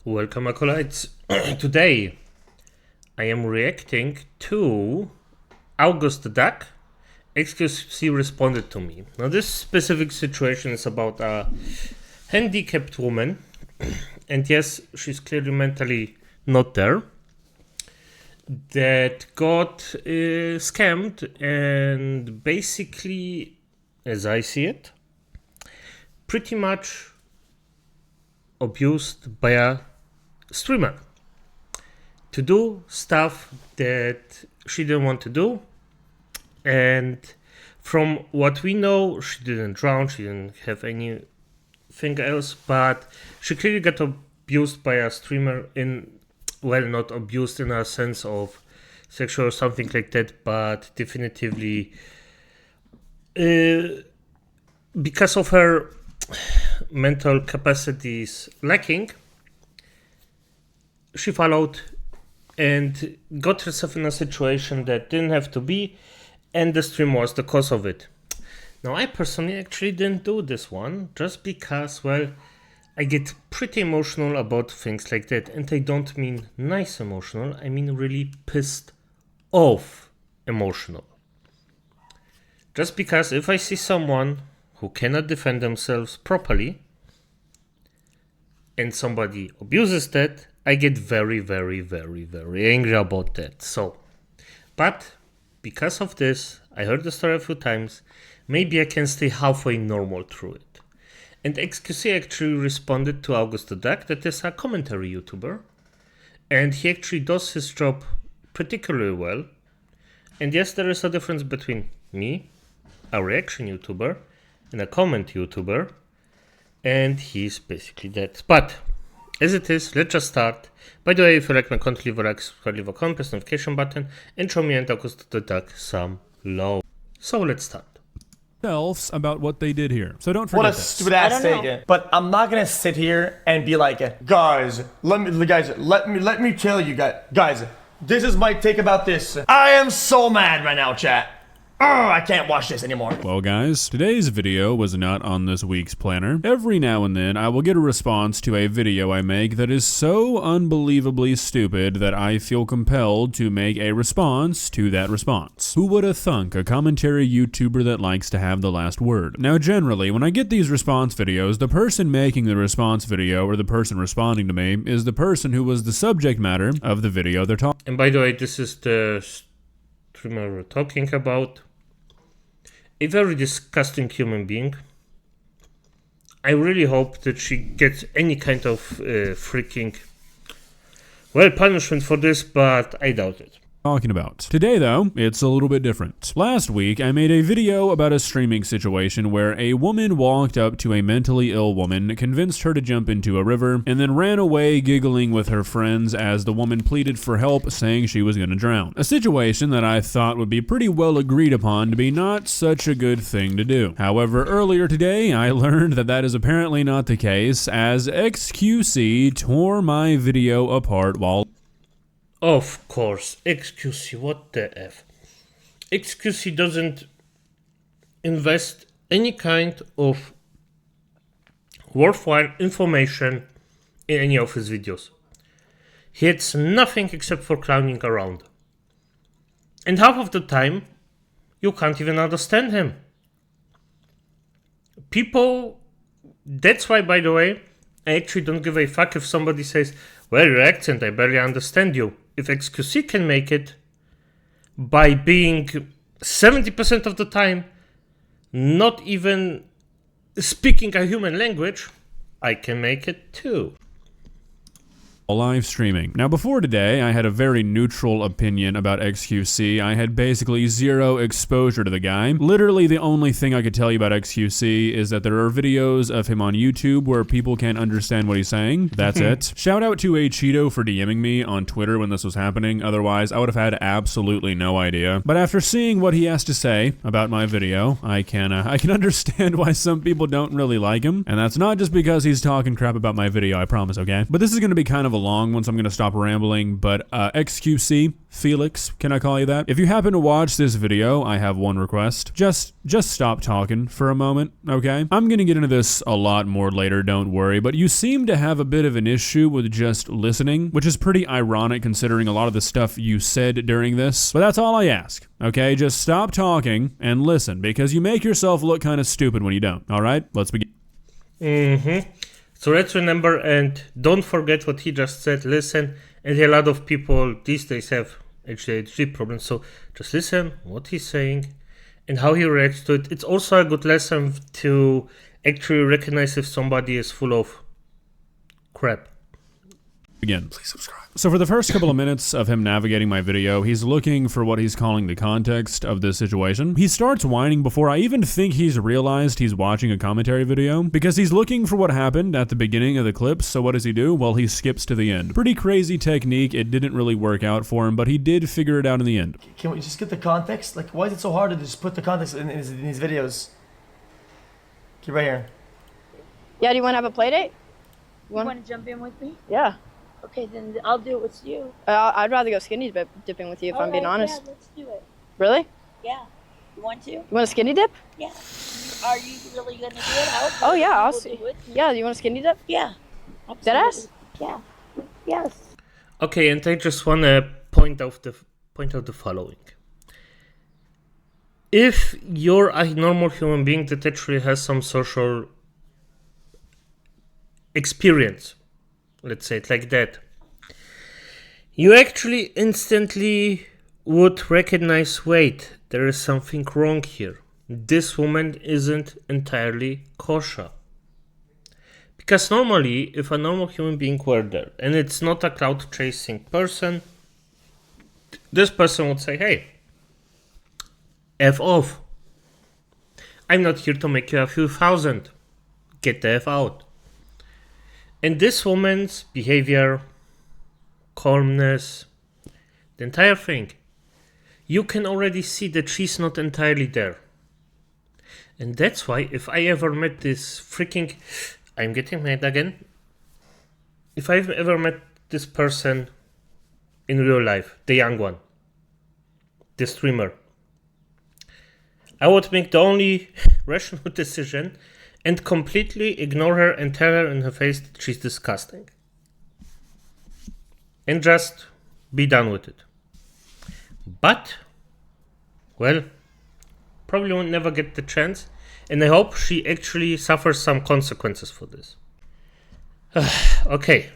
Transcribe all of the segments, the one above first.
Welcome, acolytes. Today I am reacting to AugustTheDuck. xQc responded to me. Now this specific situation is about a handicapped woman, and yes, she's clearly mentally not there, that got scammed and basically, as I see it, pretty much abused by a streamer to do stuff that she didn't want to do. And from what we know, she didn't drown, she didn't have anything else, but she clearly got abused by a streamer not abused in a sense of sexual or something like that, but definitively because of her mental capacities lacking, she followed and got herself in a situation that didn't have to be, and the stream was the cause of it. Now, I personally actually didn't do this one just because, well, I get pretty emotional about things like that, and I don't mean nice emotional, I mean really pissed off emotional. Just because if I see someone who cannot defend themselves properly and somebody abuses that, I get very, very, very, very angry about that. So, but because of this, I heard the story a few times, maybe I can stay halfway normal through it. And xQc actually responded to AugustTheDuck, that is a commentary YouTuber, and he actually does his job particularly well. And yes, there is a difference between me, a reaction YouTuber, and a comment YouTuber, and he's basically that. But as it is, let's just start. By the way, if you like my content, leave a like, subscribe, leave a comment, press the notification button, and show me and AugustTheDuck some love. So let's start. About what they did here. So don't forget what a stupid ass statement. But I'm not gonna sit here and be like, guys, let me tell you guys, this is my take about this. I am so mad right now, chat. I can't watch this anymore. Well guys, today's video was not on this week's planner. Every now and then I will get a response to a video I make that is so unbelievably stupid that I feel compelled to make a response to that response. Who would have thunk a commentary YouTuber that likes to have the last word? Now generally, when I get these response videos, the person making the response video or the person responding to me is the person who was the subject matter of the video they're talking. And by the way, this is the streamer we're talking about. A very disgusting human being. I really hope that she gets any kind of freaking, well, punishment for this, but I doubt it. Talking about. Today though, it's a little bit different. Last week, I made a video about a streaming situation where a woman walked up to a mentally ill woman, convinced her to jump into a river, and then ran away giggling with her friends as the woman pleaded for help, saying she was gonna drown. A situation that I thought would be pretty well agreed upon to be not such a good thing to do. However, earlier today, I learned that that is apparently not the case, as xQc tore my video apart while... Of course, xQc, what the F. xQc doesn't invest any kind of worthwhile information in any of his videos. He adds nothing except for clowning around. And half of the time, you can't even understand him. People, that's why, by the way, I actually don't give a fuck if somebody says, well, your accent, I barely understand you. If xQc can make it by being 70% of the time not even speaking a human language, I can make it too. Live streaming. Now before today, I had a very neutral opinion about xQc. I had basically zero exposure to the guy. Literally the only thing I could tell you about xQc is that there are videos of him on YouTube where people can't understand what he's saying. That's it. Shout out to a Cheeto for DMing me on Twitter when this was happening. Otherwise, I would have had absolutely no idea. But after seeing what he has to say about my video, I can understand why some people don't really like him. And that's not just because he's talking crap about my video, I promise, okay? But this is going to be kind of a long one, so I'm going to stop rambling, but xQc, Felix, can I call you that? If you happen to watch this video, I have one request. Just stop talking for a moment, okay? I'm going to get into this a lot more later, don't worry, but you seem to have a bit of an issue with just listening, which is pretty ironic considering a lot of the stuff you said during this, but that's all I ask, okay? Just stop talking and listen, because you make yourself look kind of stupid when you don't, all right? Let's begin. So let's remember and don't forget what he just said. Listen, and a lot of people these days have ADHD problems, so just listen what he's saying and how he reacts to it. It's also a good lesson to actually recognize if somebody is full of crap. Again. Please subscribe. So for the first couple of minutes of him navigating my video, he's looking for what he's calling the context of this situation. He starts whining before I even think he's realized he's watching a commentary video, because he's looking for what happened at the beginning of the clip. So what does he do? Well, he skips to the end. Pretty crazy technique. It didn't really work out for him, but he did figure it out in the end. Can we just get the context? Like, why is it so hard to just put the context in these videos? Okay, right here. Yeah, do you want to have a play date? You want to jump in with me? Yeah. Okay, then I'll do it with you. I'd rather go skinny dipping with you if I'm being honest. Yeah, let's do it. Really? Yeah. You want to? You want a skinny dip? Yeah. Are you really gonna do it? Oh yeah, I'll do see. it. Yeah, you want a skinny dip? Yeah. Deadass? Yeah. Yes. Okay, and I just want to point out the following. If you're a normal human being that actually has some social experience, let's say it like that, you actually instantly would recognize, wait, there is something wrong here. This woman isn't entirely kosher. Because normally, if a normal human being were there, and it's not a crowd chasing person, this person would say, hey, F off. I'm not here to make you a few thousand. Get the F out. And this woman's behavior, calmness, the entire thing, you can already see that she's not entirely there. And that's why if I ever met this freaking... I'm getting mad again. If I've ever met this person in real life, the young one, the streamer, I would make the only rational decision and completely ignore her and tell her in her face that she's disgusting. And just be done with it. But, well, probably won't never get the chance. And I hope she actually suffers some consequences for this. Okay.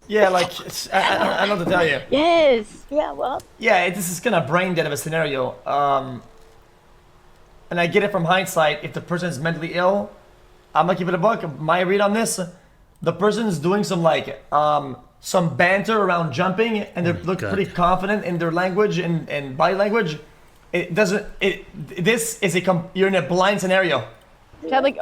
Yeah, like, I don't know to tell you. Yes. Yeah, well. Yeah, this is kind of brain dead of a scenario. And I get it from hindsight. If the person is mentally ill, I'm gonna give it a buck. My read on this, the person's doing some like some banter around jumping, and they look pretty confident in their language and body language. It doesn't. This is you're in a blind scenario. Chad, like,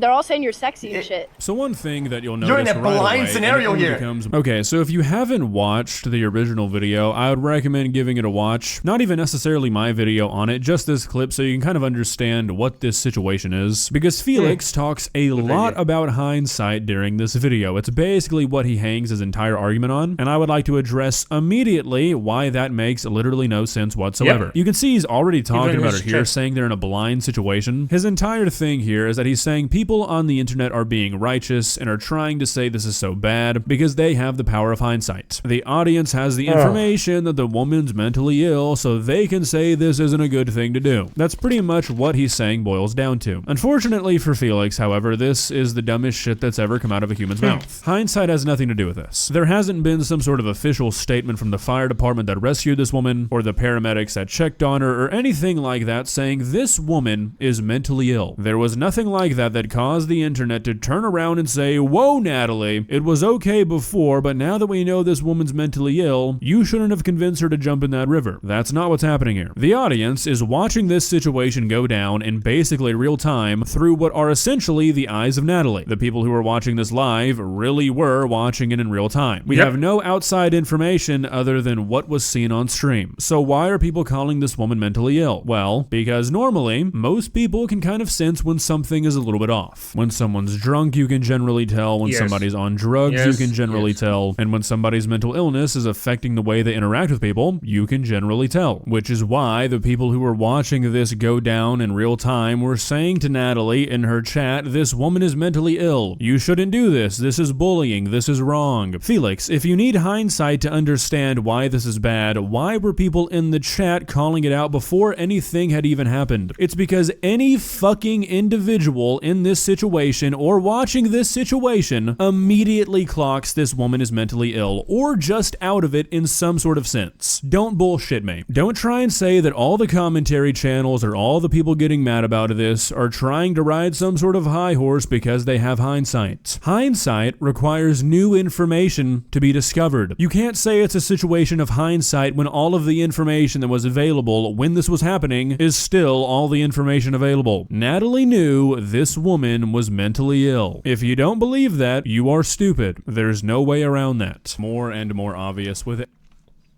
they're all saying you're sexy and shit. So one thing that you'll notice You're in a right blind away, scenario here. Okay, so if you haven't watched the original video, I would recommend giving it a watch. Not even necessarily my video on it, just this clip, so you can kind of understand what this situation is. Because Felix talks a lot about hindsight during this video. It's basically what he hangs his entire argument on, and I would like to address immediately why that makes literally no sense whatsoever. Yep. You can see he's already talking about it here, chest. saying they're in a blind situation. His entire thing here is that he's saying people on the internet are being righteous and are trying to say this is so bad because they have the power of hindsight. The audience has the information that the woman's mentally ill, so they can say this isn't a good thing to do. That's pretty much what he's saying boils down to. Unfortunately for Felix, however, this is the dumbest shit that's ever come out of a human's mouth. Hindsight has nothing to do with this. There hasn't been some sort of official statement from the fire department that rescued this woman, or the paramedics that checked on her, or anything like that saying this woman is mentally ill. There was nothing like that caused the internet to turn around and say, whoa, Natalie, it was okay before, but now that we know this woman's mentally ill, you shouldn't have convinced her to jump in that river. That's not what's happening here. The audience is watching this situation go down in basically real time through what are essentially the eyes of Natalie. The people who are watching this live really were watching it in real time. We have no outside information other than what was seen on stream. So why are people calling this woman mentally ill? Well, because normally, most people can kind of sense when something is a little bit off. When someone's drunk, you can generally tell. When Yes. somebody's on drugs, Yes, you can generally yes. tell. And when somebody's mental illness is affecting the way they interact with people, you can generally tell. Which is why the people who were watching this go down in real time were saying to Natalie in her chat, this woman is mentally ill. You shouldn't do this. This is bullying. This is wrong. Felix, if you need hindsight to understand why this is bad, why were people in the chat calling it out before anything had even happened? It's because any fucking individual in this situation or watching this situation immediately clocks this woman is mentally ill or just out of it in some sort of sense. Don't bullshit me. Don't try and say that all the commentary channels or all the people getting mad about this are trying to ride some sort of high horse because they have hindsight. Hindsight requires new information to be discovered. You can't say it's a situation of hindsight when all of the information that was available when this was happening is still all the information available. Natalie knew this woman was mentally ill. If you don't believe that, you are stupid. There's no way around that. More and more obvious with it.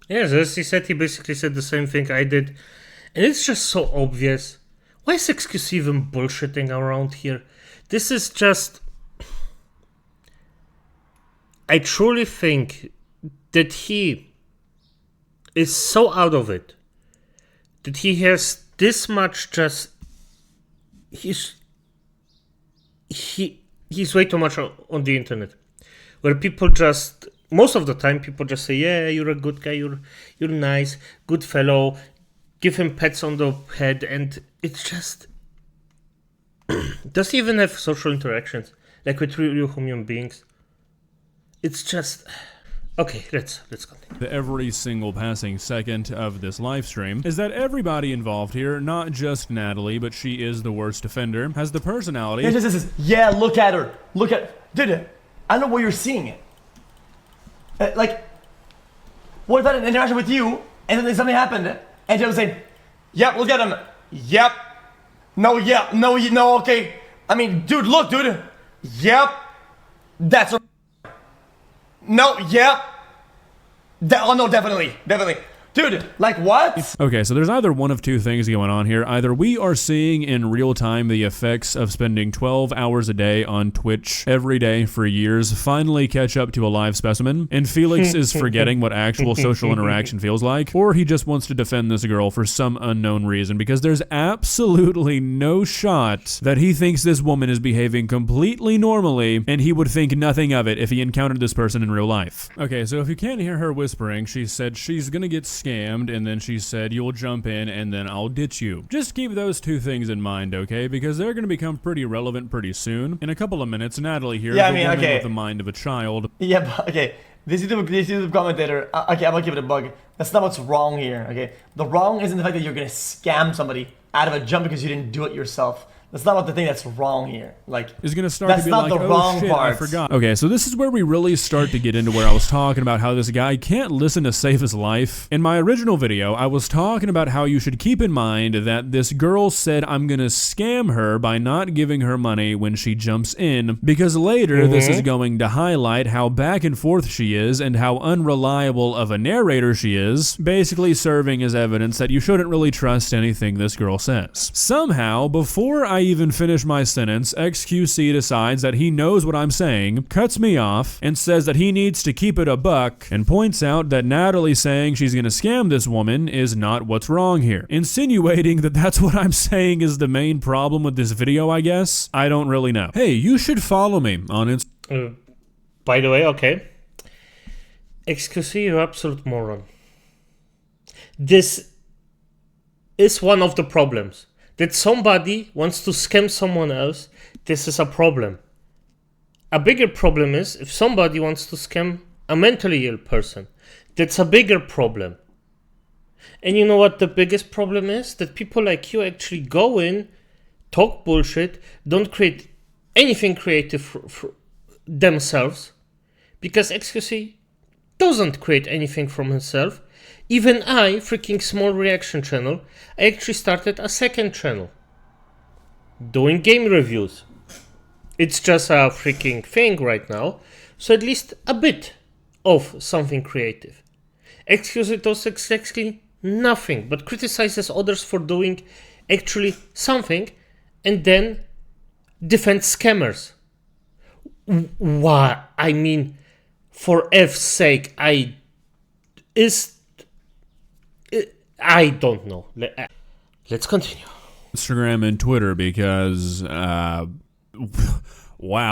Yes, as he said, he basically said the same thing I did. And it's just so obvious. Why is xQc even bullshitting around here? This is just... I truly think that he is so out of it. That he has this much just... He's way too much on the internet. Where people just... Most of the time, people just say, yeah, you're a good guy, you're nice, good fellow, give him pats on the head, and it's just... Does he even have social interactions, like with real human beings? It's just... Okay, let's continue. Every single passing second of this live stream is that everybody involved here, not just Natalie, but she is the worst offender, has the personality... Yeah, look at her. Look at... Dude, I don't know what you're seeing. Like, what if I had an interaction with you, and then something happened, and you was saying, yep, look at him. Yep. No, yeah, no, okay. I mean, dude, look, dude. Yep. That's... No, yep. Oh, no, definitely. Dude, like what? Okay, so there's either one of two things going on here. Either we are seeing in real time the effects of spending 12 hours a day on Twitch every day for years finally catch up to a live specimen, and Felix is forgetting what actual social interaction feels like, or he just wants to defend this girl for some unknown reason, because there's absolutely no shot that he thinks this woman is behaving completely normally, and he would think nothing of it if he encountered this person in real life. Okay, so if you can't hear her whispering, she said she's gonna get scammed, and then she said you'll jump in and then I'll ditch you. Just keep those two things in mind, okay? Because they're going to become pretty relevant pretty soon. In a couple of minutes, Natalie here, Yeah, I the mean, woman okay. with the mind of a child. Yeah, but, okay. This is the commentator. Okay, I'm gonna give it a bug. That's not what's wrong here, okay? The wrong isn't the fact that you're gonna scam somebody out of a jump because you didn't do it yourself. That's not what the thing that's wrong here. Like, Is going to start that's to be not like, the oh wrong shit, part. I forgot. Okay, so this is where we really start to get into where I was talking about how this guy can't listen to save his life. In my original video, I was talking about how you should keep in mind that this girl said I'm going to scam her by not giving her money when she jumps in, because later this is going to highlight how back and forth she is and how unreliable of a narrator she is, basically serving as evidence that you shouldn't really trust anything this girl says. Somehow, before I even finish my sentence, xQc decides that he knows what I'm saying, cuts me off, and says that he needs to keep it a buck, and points out that Natalie saying she's gonna scam this woman is not what's wrong here, insinuating that that's what I'm saying is the main problem with this video, I guess? I don't really know. Hey, you should follow me on Instagram. By the way, okay. xQc, you absolute moron. This is one of the problems. That somebody wants to scam someone else, this is a problem. A bigger problem is if somebody wants to scam a mentally ill person. That's a bigger problem. And you know what the biggest problem is? That people like you actually go in, talk bullshit, don't create anything creative for themselves. Because xQc doesn't create anything from himself. Even I, freaking small reaction channel, I actually started a second channel. Doing game reviews. It's just a freaking thing right now. So at least a bit of something creative. xQc does exactly nothing but criticizes others for doing actually something, and then defend scammers. Why? I mean, for F's sake, I don't know. Let's continue. Instagram and Twitter because, wow,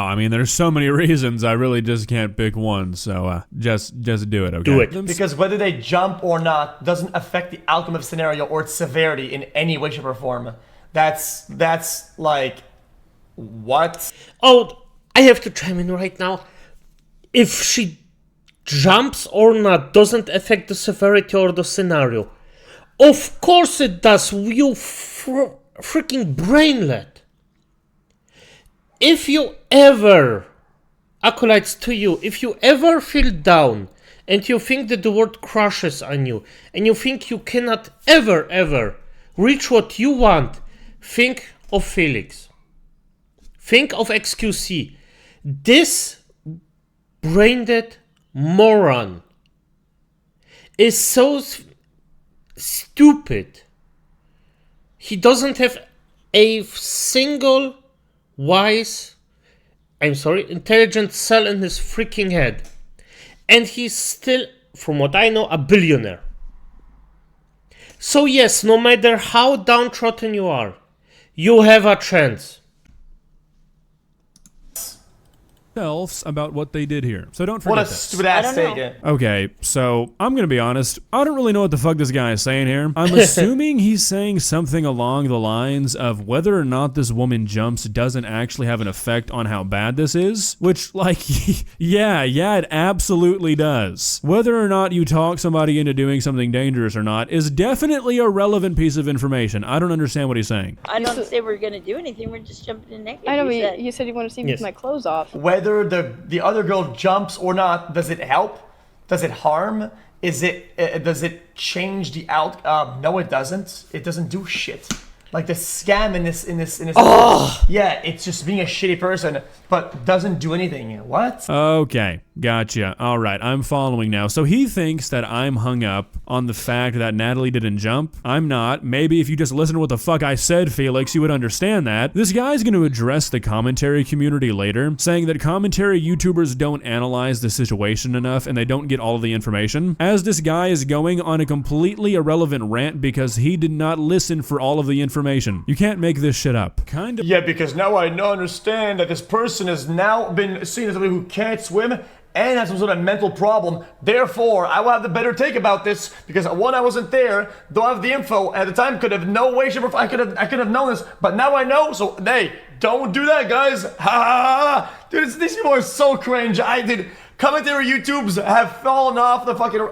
I mean, there's so many reasons. I really just can't pick one. So just do it, okay? Do it. Because whether they jump or not doesn't affect the outcome of the scenario or its severity in any way, shape, or form. That's like, what? Oh, I have to chime in right now. If she jumps or not doesn't affect the severity or the scenario. Of course it does, you freaking brainlet. If you ever, acolytes to you, if you ever feel down and you think that the world crushes on you and you think you cannot ever reach what you want, think of Felix. Think of xQc. This brain-dead moron is so stupid. He doesn't have a single intelligent cell in his freaking head. And he's still, from what I know, a billionaire. So yes, no matter how downtrodden you are, you have a chance. About what they did here. So don't forget What a this. stupid ass I don't take. Okay, so I'm gonna be honest. I don't really know what the fuck this guy is saying here. I'm assuming he's saying something along the lines of whether or not this woman jumps doesn't actually have an effect on how bad this is. Which, like, yeah, it absolutely does. Whether or not you talk somebody into doing something dangerous or not is definitely a relevant piece of information. I don't understand what he's saying. I don't say we're gonna do anything. We're just jumping in naked. I know, You but said. you said you want to see me Yes. with my clothes off. Whether the other girl jumps or not, does it help? Does it harm? Does it change the no, it doesn't. It doesn't do shit. Like the scam in this. Yeah, it's just being a shitty person, but doesn't do anything. What? Okay, gotcha. All right, I'm following now. So he thinks that I'm hung up on the fact that Natalie didn't jump. I'm not. Maybe if you just listen to what the fuck I said, Felix, you would understand that. This guy's going to address the commentary community later, saying that commentary YouTubers don't analyze the situation enough and they don't get all of the information. As this guy is going on a completely irrelevant rant because he did not listen for all of the information. You can't make this shit up. Kind of. Yeah, because now I understand that this person has now been seen as somebody who can't swim and has some sort of mental problem. Therefore, I will have the better take about this because one, I wasn't there, don't have the info, and at the time could have no way, shape, or I could have known this, but now I know. So hey, don't do that, guys. Ha ha ha! Dude, these people are so cringe. Commentary YouTubes have fallen off the fucking.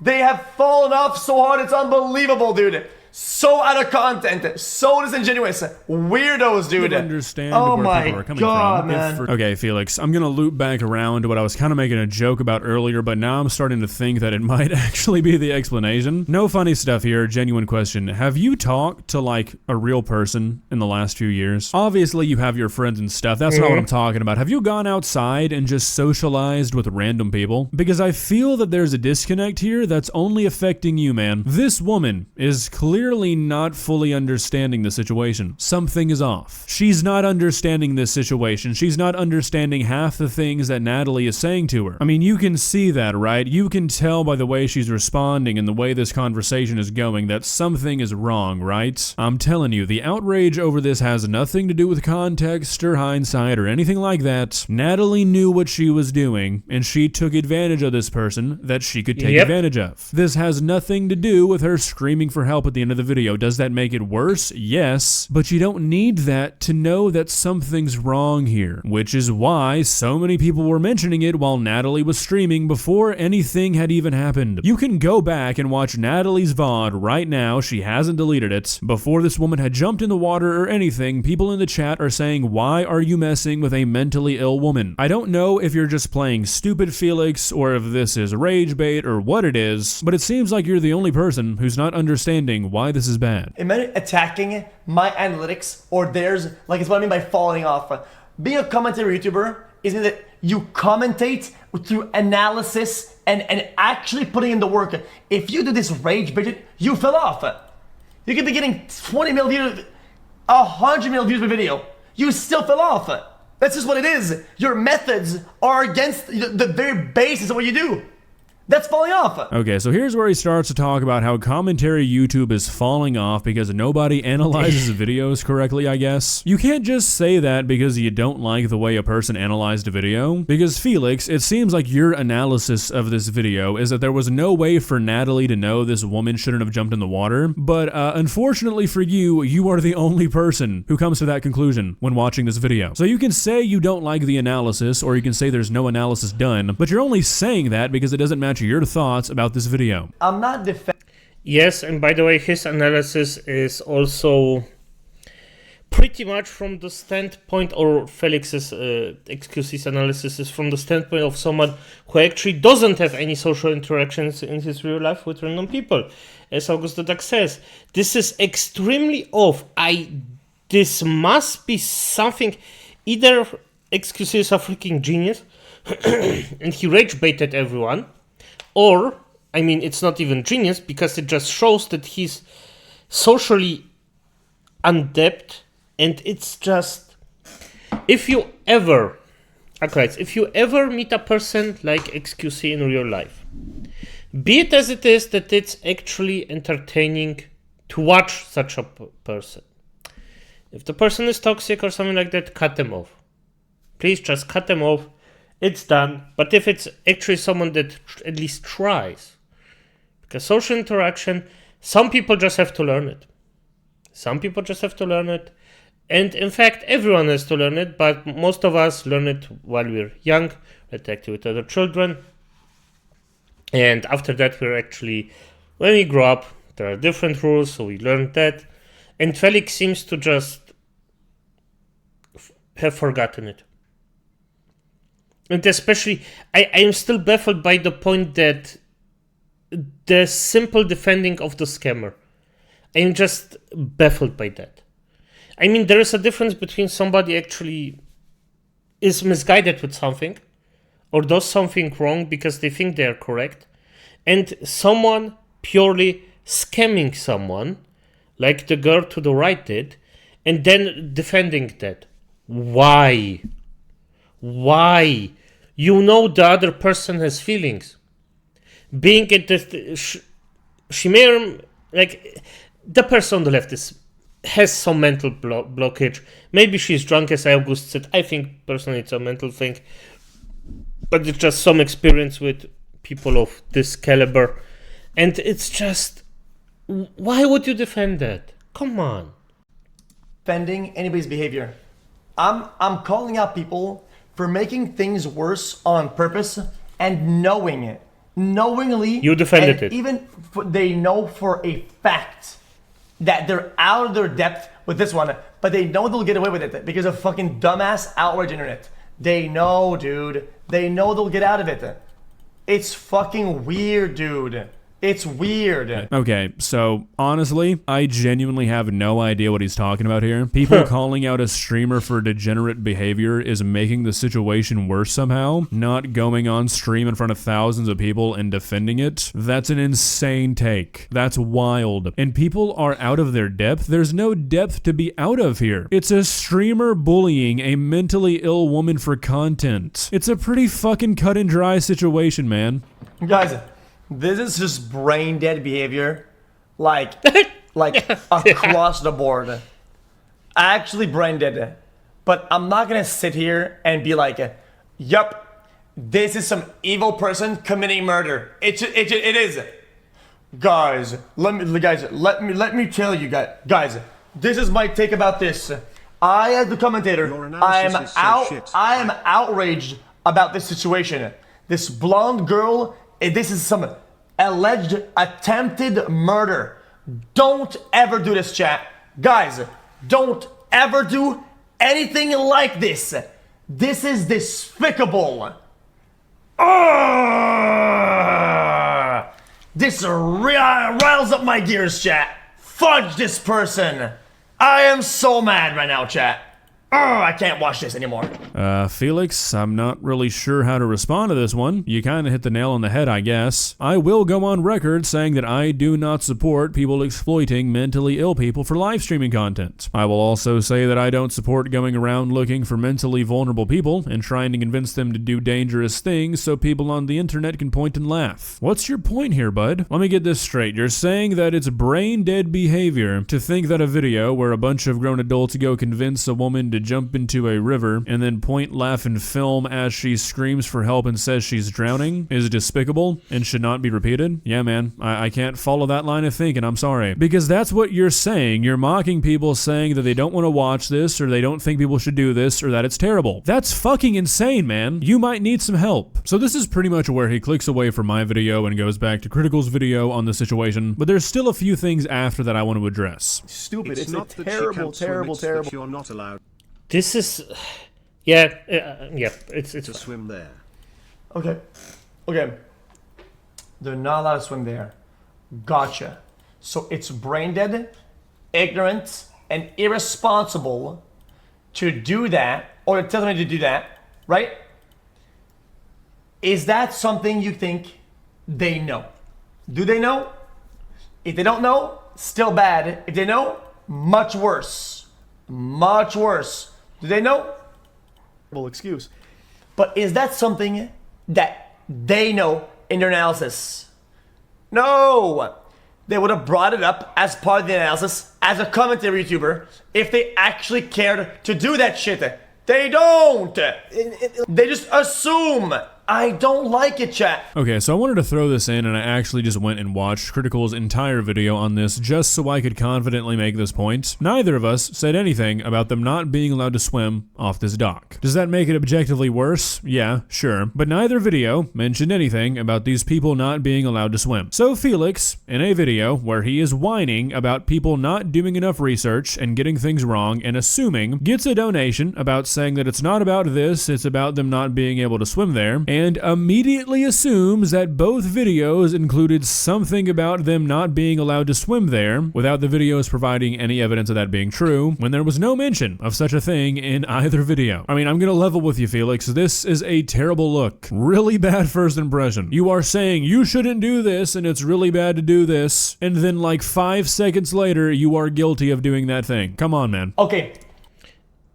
They have fallen off so hard, it's unbelievable, dude. So out of content, so disingenuous, weirdos, dude. I understand oh where my people are coming god, from. man. Okay, Felix, I'm gonna loop back around to what I was kind of making a joke about earlier, but now I'm starting to think that it might actually be the explanation. No funny stuff here, genuine question. Have you talked to like a real person in the last few years? Obviously you have your friends and stuff, that's not what I'm talking about. Have you gone outside and just socialized with random people? Because I feel that there's a disconnect here that's only affecting you, man. This woman is clearly not fully understanding the situation. Something is off. She's not understanding this situation. She's not understanding half the things that Natalie is saying to her. I mean, you can see that, right? You can tell by the way she's responding and the way this conversation is going that something is wrong, right? I'm telling you, the outrage over this has nothing to do with context or hindsight or anything like that. Natalie knew what she was doing, and she took advantage of this person that she could take advantage of. This has nothing to do with her screaming for help at the end of the video. Does that make it worse? Yes, but you don't need that to know that something's wrong here, which is why so many people were mentioning it while Natalie was streaming before anything had even happened. You can go back and watch Natalie's VOD right now, she hasn't deleted it. Before this woman had jumped in the water or anything, people in the chat are saying, why are you messing with a mentally ill woman? I don't know if you're just playing stupid, Felix, or if this is rage bait or what it is, but it seems like you're the only person who's not understanding why this is bad. Imagine attacking my analytics or theirs, like it's what I mean by falling off. Being a commentary YouTuber isn't that you commentate through analysis and actually putting in the work. If you do this rage bait, you fell off. You could be getting 20 million views, 100 million views per video. you still fell off. That's just what it is. Your methods are against the very basis of what you do. That's falling off. Okay, so here's where he starts to talk about how commentary YouTube is falling off because nobody analyzes videos correctly, I guess. You can't just say that because you don't like the way a person analyzed a video. Because Felix, it seems like your analysis of this video is that there was no way for Natalie to know this woman shouldn't have jumped in the water. But unfortunately for you, you are the only person who comes to that conclusion when watching this video. So you can say you don't like the analysis, or you can say there's no analysis done, but you're only saying that because it doesn't match your thoughts about this video. I'm not defending. Yes, and by the way, his analysis is also pretty much from the standpoint, or Felix's xQc's analysis is from the standpoint of someone who actually doesn't have any social interactions in his real life with random people. As AugustTheDuck says, this is extremely off. This must be something. Either xQc is a freaking genius and he rage baited everyone, or, I mean, it's not even genius because it just shows that he's socially adept, and it's just, if you ever meet a person like xQc in real life, be it as it is that it's actually entertaining to watch such a person. If the person is toxic or something like that, cut them off. Please just cut them off. It's done. But if it's actually someone that at least tries, because social interaction, some people just have to learn it. Some people just have to learn it. And in fact, everyone has to learn it, but most of us learn it while we're young, interact with other children. And after that, when we grow up, there are different rules, so we learn that. And Felix seems to just have forgotten it. And especially, I am still baffled by the point that the simple defending of the scammer. I am just baffled by that. I mean, there is a difference between somebody actually is misguided with something or does something wrong because they think they are correct, and someone purely scamming someone, like the girl to the right did, and then defending that. Why? Why? You know the other person has feelings. Being it that she may, like, the person on the left has some mental blockage. Maybe she's drunk, as August said. I think personally it's a mental thing, but it's just some experience with people of this caliber, and it's just, why would you defend that? Come on. Defending anybody's behavior. I'm calling out people for making things worse on purpose and knowing it. Knowingly. You defended it. Even they know for a fact that they're out of their depth with this one, but they know they'll get away with it because of fucking dumbass outrage internet. They know, dude. They know they'll get out of it. It's fucking weird, dude. It's weird. Okay, so honestly, I genuinely have no idea what he's talking about here. People calling out a streamer for degenerate behavior is making the situation worse somehow, not going on stream in front of thousands of people and defending it. That's an insane take. That's wild. And people are out of their depth. There's no depth to be out of here. It's a streamer bullying a mentally ill woman for content. It's a pretty fucking cut and dry situation, man. This is just brain dead behavior, like across the board. Actually brain dead. But I'm not gonna sit here and be like, yup, this is some evil person committing murder. It is. Guys, let me tell you guys, this is my take about this. I, as the commentator, I am outraged about this situation. This blonde girl, this is some alleged attempted murder. Don't ever do this, chat. Guys, don't ever do anything like this. This is despicable. This riles up my gears, chat. Fudge this person. I am so mad right now, chat. I can't watch this anymore. Felix, I'm not really sure how to respond to this one. You kind of hit the nail on the head, I guess. I will go on record saying that I do not support people exploiting mentally ill people for live streaming content. I will also say that I don't support going around looking for mentally vulnerable people and trying to convince them to do dangerous things so people on the internet can point and laugh. What's your point here, bud? Let me get this straight. You're saying that it's brain-dead behavior to think that a video where a bunch of grown adults go convince a woman to jump into a river and then point, laugh, and film as she screams for help and says she's drowning is despicable and should not be repeated? Yeah, man, I can't follow that line of thinking, I'm sorry. Because that's what you're saying. You're mocking people saying that they don't want to watch this or they don't think people should do this or that it's terrible. That's fucking insane, man. You might need some help. So this is pretty much where he clicks away from my video and goes back to Critical's video on the situation, but there's still a few things after that I want to address. Stupid. It's a terrible. You're not allowed This is, yeah, it's to swim there. Okay. They're not allowed to swim there. Gotcha. So it's brain dead, ignorant, and irresponsible to do that, or to tell them to do that, right? Is that something you think they know? Do they know? If they don't know, still bad. If they know, much worse. Much worse. Do they know? Well, excuse. But is that something that they know in their analysis? No! They would have brought it up as part of the analysis as a commentary YouTuber if they actually cared to do that shit. They don't! They just assume. I don't like it, chat. Okay, so I wanted to throw this in and I actually just went and watched Critical's entire video on this just so I could confidently make this point. Neither of us said anything about them not being allowed to swim off this dock. Does that make it objectively worse? Yeah, sure. But neither video mentioned anything about these people not being allowed to swim. So Felix, in a video where he is whining about people not doing enough research and getting things wrong and assuming, gets a donation about saying that it's not about this, it's about them not being able to swim there, and immediately assumes that both videos included something about them not being allowed to swim there, without the videos providing any evidence of that being true, when there was no mention of such a thing in either video. I mean, I'm gonna level with you, Felix. This is a terrible look. Really bad first impression. You are saying you shouldn't do this, and it's really bad to do this, and then like 5 seconds later, you are guilty of doing that thing. Come on, man. Okay.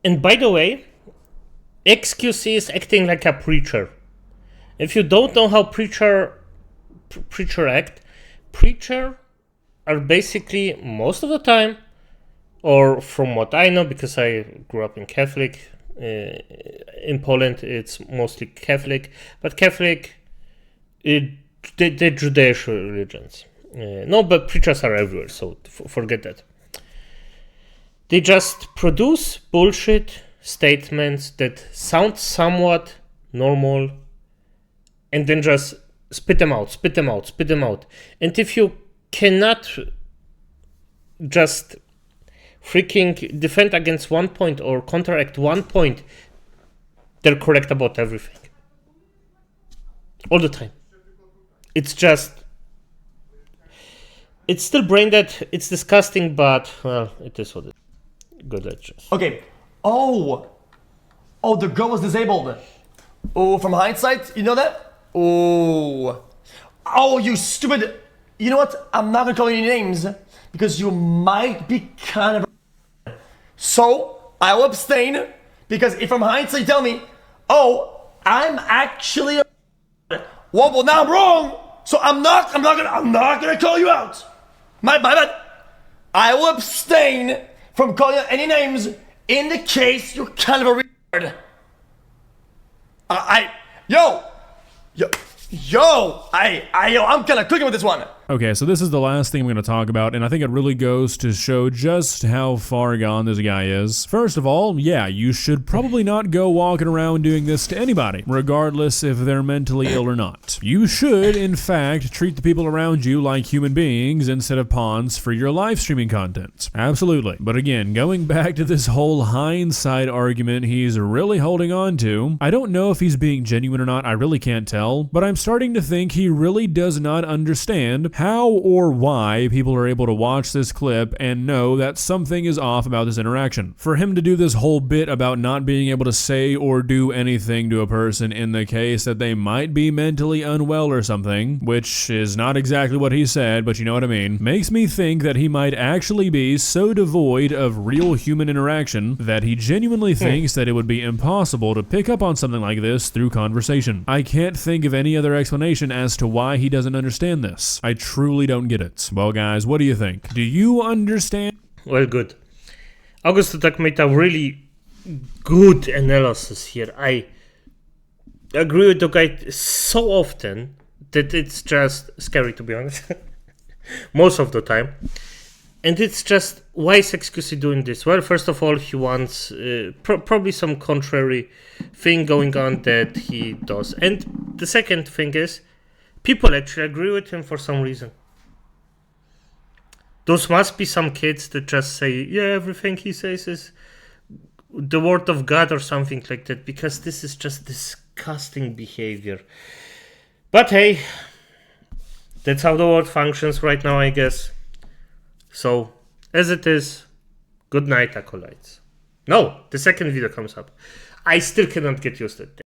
And by the way, xQc is acting like a preacher. If you don't know how preacher act, preacher are basically most of the time, or from what I know, because I grew up in Catholic, in Poland it's mostly Catholic, but Catholic, the Jewish religions. No, but preachers are everywhere, so forget that. They just produce bullshit statements that sound somewhat normal, and then just spit them out. And if you cannot just freaking defend against one point or counteract one point, they're correct about everything. All the time. It's still brain dead, it's disgusting, but, well, it is what it is. Good, let's just. Okay. Oh, the girl was disabled. Oh, from hindsight, you know that? Oh, you stupid. You know what? I'm not gonna call you any names because you might be kind of. So I will abstain because if from hindsight you tell me, oh, I'm actually well, now I'm wrong. So I'm not gonna call you out. My bad. I will abstain from calling out any names in the case you're kind of a retard. I'm kind of cooking with this one. Okay, so this is the last thing I'm going to talk about, and I think it really goes to show just how far gone this guy is. First of all, yeah, you should probably not go walking around doing this to anybody, regardless if they're mentally ill or not. You should, in fact, treat the people around you like human beings instead of pawns for your live streaming content. Absolutely. But again, going back to this whole hindsight argument he's really holding on to, I don't know if he's being genuine or not, I really can't tell, but I'm starting to think he really does not understand how or why people are able to watch this clip and know that something is off about this interaction. For him to do this whole bit about not being able to say or do anything to a person in the case that they might be mentally unwell or something, which is not exactly what he said, but you know what I mean, makes me think that he might actually be so devoid of real human interaction that he genuinely thinks that it would be impossible to pick up on something like this through conversation. I can't think of any other explanation as to why he doesn't understand this. I truly don't get it. Well, guys, what do you think? Do you understand? Well, good. AugustTheDuck made a really good analysis here. I agree with the guy so often that it's just scary, to be honest. Most of the time. And it's just, why is xQc doing this? Well, first of all, he wants probably some contrary thing going on that he does. And the second thing is, people actually agree with him for some reason. Those must be some kids that just say, yeah, everything he says is the word of God or something like that, because this is just disgusting behavior. But hey, that's how the world functions right now, I guess. So, as it is, good night, acolytes. No, the second video comes up. I still cannot get used to it.